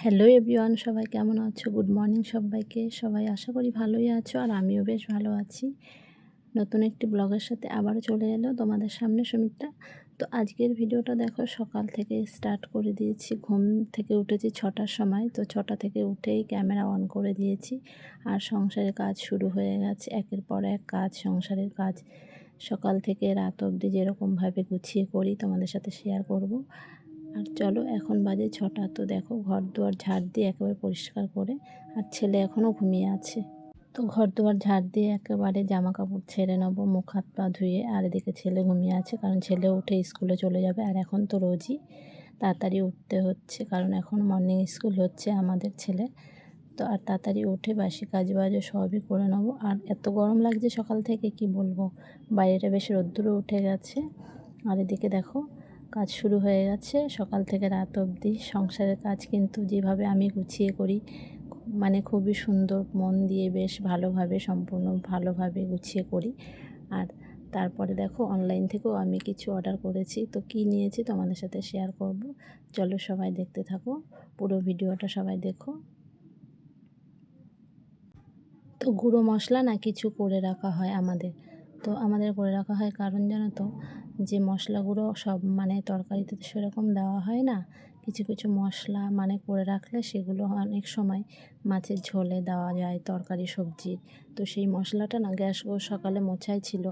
Hello everyone, সবাই কেমন আছো? গুড মর্নিং সবাইকে। সবাই আশা করি ভালোই আছো আর আমিও বেশ ভালো আছি। নতুন একটি ব্লগের সাথে আবারও চলে এলো তোমাদের সামনে সুমিত্রা। তো আজকের ভিডিওটা দেখো, সকাল থেকে স্টার্ট করে দিয়েছি। ঘুম থেকে উঠেছি 6টার সময়। তো 6টা থেকে উঠেই ক্যামেরা অন করে দিয়েছি আর সংসারের কাজ শুরু হয়ে গেছে। একের পর এক কাজ, সংসারের কাজ সকাল থেকে রাত অবধি যেরকমভাবে গুছিয়ে করি তোমাদের সাথে শেয়ার করব। আর চলো, এখন বাজে 6টা। তো দেখো, ঘর দুয়ার ঝাড় দিয়ে একেবারে পরিষ্কার করে, আর ছেলে এখনও ঘুমিয়ে আছে। তো ঘর দুয়ার ঝাড় দিয়ে একেবারে জামা কাপড় ছেড়ে নেবো, মুখ হাত পা ধুয়ে। আর এদিকে ছেলে ঘুমিয়ে আছে, কারণ ছেলে উঠে স্কুলে চলে যাবে। আর এখন তো রোজই তাড়াতাড়ি উঠতে হচ্ছে, কারণ এখন মর্নিং স্কুল হচ্ছে আমাদের ছেলে। তো আর তাড়াতাড়ি উঠে বাসি কাজ বাজও সবই করে নেবো। আর এত গরম লাগছে সকাল থেকে, কি বলবো। বাইরেটা বেশ রোদ্দুরও উঠে গেছে। আর এদিকে দেখো, কাজ শুরু হয়ে গেছে সকাল থেকে রাত অবধি। সংসারের কাজ কিন্তু যেভাবে আমি গুছিয়ে করি, মানে খুবই সুন্দর মন দিয়ে, বেশ ভালোভাবে, সম্পূর্ণ ভালোভাবে গুছিয়ে করি। আর তারপরে দেখো, অনলাইন থেকেও আমি কিছু অর্ডার করেছি। তো কি নিয়েছি তোমাদের সাথে শেয়ার করব। চলো সবাই দেখতে থাকো, পুরো ভিডিওটা সবাই দেখো। তো গুঁড়ো মশলা না কিছু করে রাখা হয় আমাদের। তো আমাদের করে রাখা হয় কারণ জানো তো, যে মশলাগুলো সব মানে তরকারিতে তো সেরকম দেওয়া হয় না। কিছু কিছু মশলা মানে করে রাখলে সেগুলো অনেক সময় মাছের ঝোলে দেওয়া যায়, তরকারি সবজি। তো সেই মশলাটা না গ্যাসগুলো সকালে মোছাই ছিল।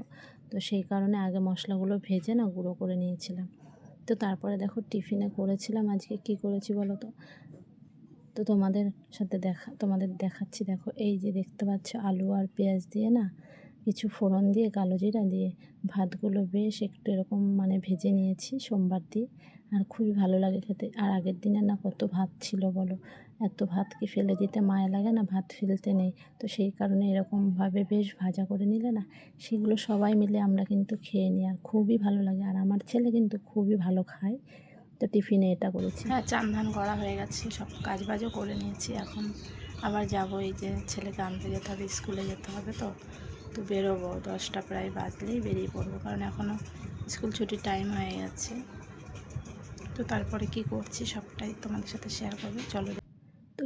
তো সেই কারণে আগে মশলাগুলো ভেজে না গুঁড়ো করে নিয়েছিলাম। তো তারপরে দেখো, টিফিনে করেছিলাম আজকে। কি করেছি বলো তো? তো তোমাদের দেখাচ্ছি। দেখো, এই যে দেখতে পাচ্ছ, আলু আর পেঁয়াজ দিয়ে না কিছু ফোড়ন দিয়ে, কালো জিরা দিয়ে ভাতগুলো বেশ একটু এরকম মানে ভেজে নিয়েছি সোমবার দিয়ে। আর খুবই ভালো লাগে খেতে। আর আগের দিনের না কত ভাত ছিল বলো। এত ভাত কি ফেলে দিতে মায়া লাগে না? ভাত ফেলতে নেই। তো সেই কারণে এরকমভাবে বেশ ভাজা করে নিলে না, সেগুলো সবাই মিলে আমরা কিন্তু খেয়ে নিই। আর খুবই ভালো লাগে। আর আমার ছেলে কিন্তু খুবই ভালো খায়। তো টিফিনে এটা করেছি। হ্যাঁ, চান ধান করা হয়ে গেছে, সব কাজ বাজও করে নিয়েছি। এখন আবার যাব, এই যে ছেলেকে আনতে যেতে হবে, স্কুলে যেতে হবে। তো বেরোবো, 10টা প্রায় বাজলেই বেরিয়ে পড়বো, কারণ এখনও স্কুল ছুটির টাইম হয়ে গেছে। তো তারপরে কি করছি সবটাই তোমাদের সাথে শেয়ার করবো, চলো। তো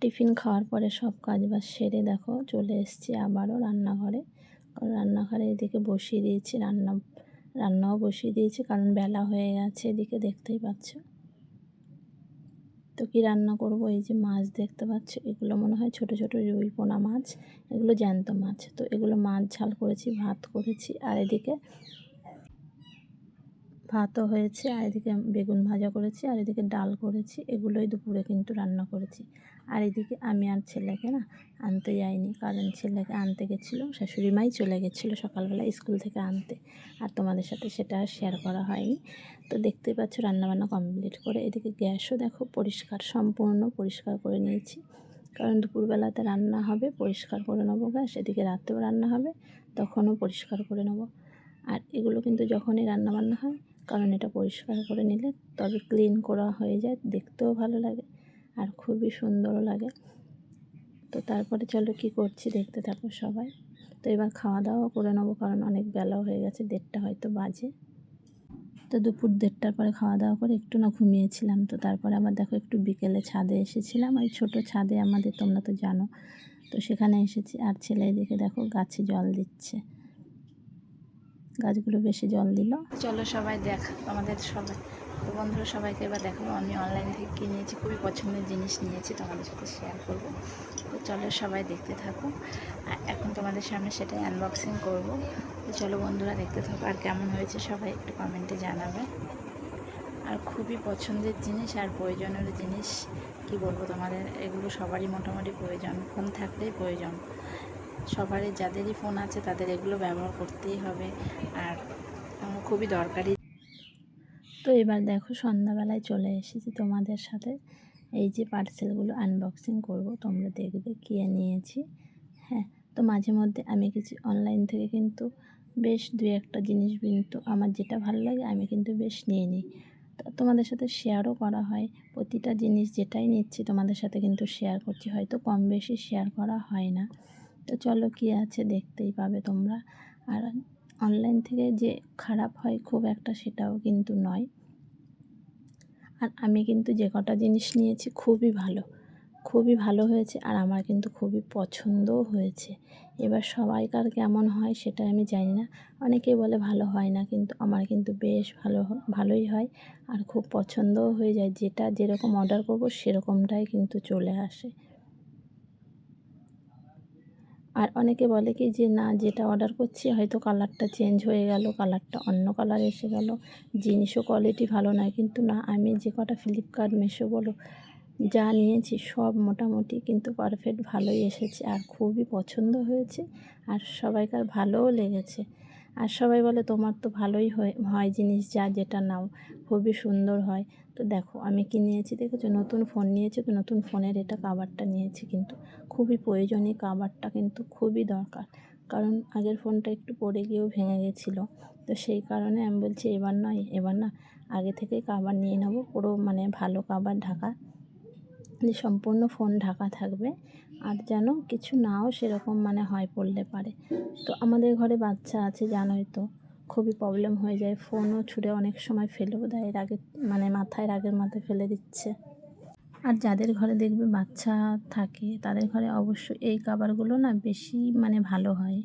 টিফিন খাওয়ার পরে সব কাজ বাজ সেরে দেখো চলে এসেছি আবারও রান্নাঘরে। কারণ রান্নাঘরে এদিকে বসিয়ে দিয়েছি, রান্নাও বসিয়ে দিয়েছি, কারণ বেলা হয়ে গেছে। এদিকে দেখতেই পাচ্ছ। তো কি রান্না করব, এই যে মাছ দেখতে পাচ্ছ, এগুলো মনে হয় ছোট ছোট রুই পোনা মাছ। এগুলো জ্যান্ত মাছ। তো এগুলো মাছ ঝাল করেছি, ভাত করেছি। আর এদিকে ভাতও হয়েছে, আর এদিকে বেগুন ভাজা করেছি, আর এদিকে ডাল করেছি। এগুলোই দুপুরে কিন্তু রান্না করেছি। আর এদিকে আমি আর ছেলেকে না আনতে যাইনি, কারণ ছেলেকে আনতে গেছিলো, শাশুড়ি মাই চলে গেছিলো সকালবেলা স্কুল থেকে আনতে। আর তোমাদের সাথে সেটা আর শেয়ার করা হয়নি। তো দেখতেই পাচ্ছ, রান্নাবান্না কমপ্লিট করে এদিকে গ্যাসও দেখো পরিষ্কার, সম্পূর্ণ পরিষ্কার করে নিয়েছি। কারণ দুপুরবেলাতে রান্না হবে, পরিষ্কার করে নেবো গ্যাস। এদিকে রাতেও রান্না হবে, তখনও পরিষ্কার করে নেবো। আর এগুলো কিন্তু যখনই রান্নাবান্না হয়, কারণ এটা পরিষ্কার করে নিলে তবে ক্লিন করা হয়ে যায়, দেখতেও ভালো লাগে আর খুবই সুন্দরও লাগে। তো তারপরে চলো কি করছি দেখতে থাকো সবাই। তো এবার খাওয়া দাওয়া করে নেবো, কারণ অনেক বেলাও হয়ে গেছে, 1টা হয়তো বাজে। তো দুপুর 1টার পরে খাওয়া দাওয়া করে একটু না ঘুমিয়েছিলাম। তো তারপরে আবার দেখো, একটু বিকেলে ছাদে এসেছিলাম, ওই ছোটো ছাদে আমাদের, তোমরা তো জানো। তো সেখানে এসেছি। আর ছেলে এদিকে দেখো গাছে জল দিচ্ছে, গাছগুলো বেশি জল দিল। চলো সবাই তোমাদের সবাই, তো বন্ধুরা সবাইকে এবার দেখাবো আমি অনলাইন থেকে কী নিয়েছি। খুবই পছন্দের জিনিস নিয়েছি, তোমাদের সাথে শেয়ার করব। তো চলো সবাই দেখতে থাকো। আর এখন তোমাদের সামনে সেটাই আনবক্সিং করব। তো চলো বন্ধুরা দেখতে থাকো। আর কেমন হয়েছে সবাই একটু কমেন্টে জানাবে। আর খুবই পছন্দের জিনিস আর প্রয়োজনের জিনিস, কি বলবো তোমাদের, এগুলো সবারই মোটামুটি প্রয়োজন। ফোন থাকলেই প্রয়োজন সবারই, যাদেরই ফোন আছে তাদের এগুলো ব্যবহার করতেই হবে। আর খুবই দরকারি। তো এবার দেখো, সন্ধ্যাবেলায় চলে এসেছি তোমাদের সাথে। এই যে পার্সেলগুলো আনবক্সিং করব, তোমরা দেখবে কী নিয়েছি। হ্যাঁ, তো মাঝে মধ্যে আমি কিছু অনলাইন থেকে কিন্তু বেশ 2-1টা জিনিস, কিন্তু আমার যেটা ভালো লাগে আমি কিন্তু বেশ নিয়ে নিই। তো তোমাদের সাথে শেয়ারও করা হয়। প্রতিটা জিনিস যেটাই নিচ্ছি তোমাদের সাথে কিন্তু শেয়ার করছি, হয়তো কম বেশি শেয়ার করা হয় না। তো চলো, কি আছে দেখতেই পাবে তোমরা। আর অনলাইন থেকে যে খারাপ হয় খুব একটা, সেটাও কিন্তু নয়। আর আমি কিন্তু যে কটা জিনিস নিয়েছি খুবই ভালো হয়েছে, আর আমার কিন্তু খুবই পছন্দও হয়েছে। এবার সবাইকার কেমন হয় সেটা আমি জানি না, অনেকেই বলে ভালো হয় না, কিন্তু আমার কিন্তু বেশ ভালোই হয়, আর খুব পছন্দও হয়ে যায়। যেটা যেরকম অর্ডার করব সেরকমটাই কিন্তু চলে আসে। আর অনেকে বলে কি যে না, যেটা অর্ডার করছি হয়তো কালারটা চেঞ্জ হয়ে গেল, কালারটা অন্য কালার এসে গেল, জিনিসও কোয়ালিটি ভালো নয়। কিন্তু না, আমি যে কটা ফ্লিপকার্ট, মিশো বলো যা নিয়েছি সব মোটামুটি কিন্তু পারফেক্ট ভালোই এসেছে, আর খুবই পছন্দ হয়েছে, আর সবাইকার ভালোও লেগেছে। আর সবাই বলে তোমার তো ভালোই হয় জিনিস, যেটা নাও খুবই সুন্দর হয়। তো দেখো আমি কি নিয়েছি দেখেছো, নতুন ফোন নিয়েছি, তো নতুন ফোনের এটা কাভারটা নিয়েছি, কিন্তু খুবই প্রয়োজনীয় কাভারটা, কিন্তু খুবই দরকার। কারণ আগের ফোনটা একটু পড়ে গিয়েও ভেঙে গেছিলো, তো সেই কারণে আমি বলছি এবার না আগে থেকেই কাভার নিয়ে নেবো, পুরো মানে ভালো কাভার ঢাকা, যে সম্পূর্ণ ফোন ঢাকা থাকবে, আর যেন কিছু নাও সেরকম মানে হয় পড়লে পারে। তো আমাদের ঘরে বাচ্চা আছে জানোই তো, খুবই প্রবলেম হয়ে যায়, ফোনও ছুঁড়ে অনেক সময় ফেলেও দেয়, এর আগে মানে রাগের মাথায় ফেলে দিচ্ছে। আর যাদের ঘরে দেখবে বাচ্চা থাকে তাদের ঘরে অবশ্যই এই কাভারগুলো না বেশি মানে ভালো হয়।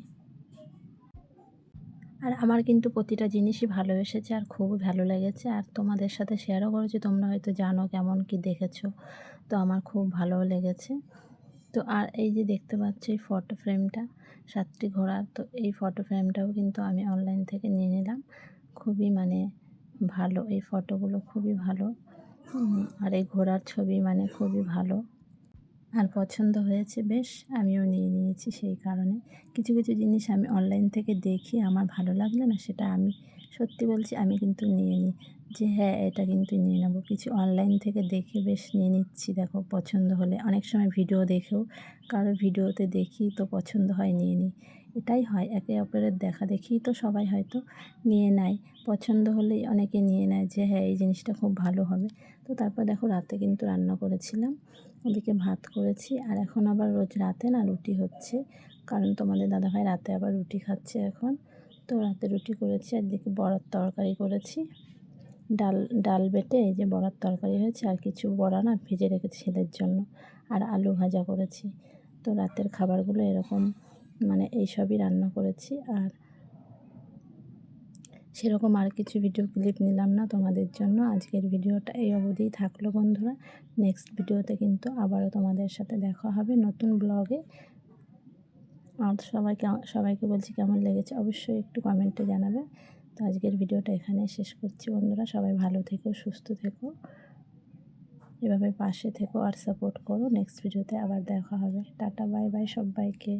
আর আমার কিন্তু প্রতিটা জিনিসই ভালো এসেছে, আর খুবই ভালো লেগেছে, আর তোমাদের সাথে শেয়ারও করেছি, তোমরা হয়তো জানো কেমন কি দেখেছো। তো আমার খুব ভালো লেগেছে। তো আর এই যে দেখতে পাচ্ছ এই ফটো ফ্রেমটা, 7টি ঘোড়া, তো এই ফটো ফ্রেমটাও কিন্তু আমি অনলাইন থেকে নিয়ে নিলাম। খুবই মানে ভালো, এই ফটোগুলো খুবই ভালো, আর এই ঘোড়ার ছবি মানে খুবই ভালো, আর পছন্দ হয়েছে বেশ, আমিও নিয়ে নিয়েছি। সেই কারণে কিছু কিছু জিনিস আমি অনলাইন থেকে দেখি, আমার ভালো লাগলে না, সেটা আমি সত্যি বলছি আমি কিন্তু নিয়ে নিই, যে হ্যাঁ এটা কিন্তু নিয়ে নেবো। কিছু অনলাইন থেকে দেখে বেশ নিয়ে নিচ্ছি, দেখো পছন্দ হলে, অনেক সময় ভিডিও দেখেও কারো ভিডিওতে দেখি তো পছন্দ হয় নিয়ে নিই। এটাই হয়, একে অপরের দেখা দেখেই তো সবাই হয়তো নিয়ে নেয়, পছন্দ হলেই অনেকে নিয়ে নেয় যে হ্যাঁ এই জিনিসটা খুব ভালো হবে। তো তারপর দেখো রাতে কিন্তু রান্না করেছিলাম, ওদিকে ভাত করেছি, আর এখন আবার রোজ রাতে না রুটি হচ্ছে, কারণ তোমাদের দাদাভাই রাতে আবার রুটি খাচ্ছে এখন। তো রাতে রুটি করেছি, আর এদিকে বড়ার তরকারি করেছি, ডাল ডাল বেটে এই যে বড়ার তরকারি হয়েছে, আর কিছু বড়া না ভেজে রেখেছি ছেলের জন্য, আর আলু ভাজা করেছি। তো রাতের খাবারগুলো এরকম মানে এইসবই রান্না করেছি, আর সেরকম আর কিছু ভিডিও ক্লিপ নিলাম না তোমাদের জন্য। আজকের ভিডিওটা এই অবধিই থাকলো বন্ধুরা, নেক্সট ভিডিওতে কিন্তু আবারও তোমাদের সাথে দেখা হবে নতুন ব্লগে। আর সবাইকে বলছি কেমন লেগেছে অবশ্যই একটু কমেন্টে জানাবে। তো আজকের ভিডিওটা এখানে শেষ করছি বন্ধুরা, সবাই ভালো থেকো, সুস্থ থেকো, এভাবে পাশে থেকো আর সাপোর্ট করো। নেক্সট ভিডিওতে আবার দেখা হবে। টাটা, বাই বাই সবাইকে।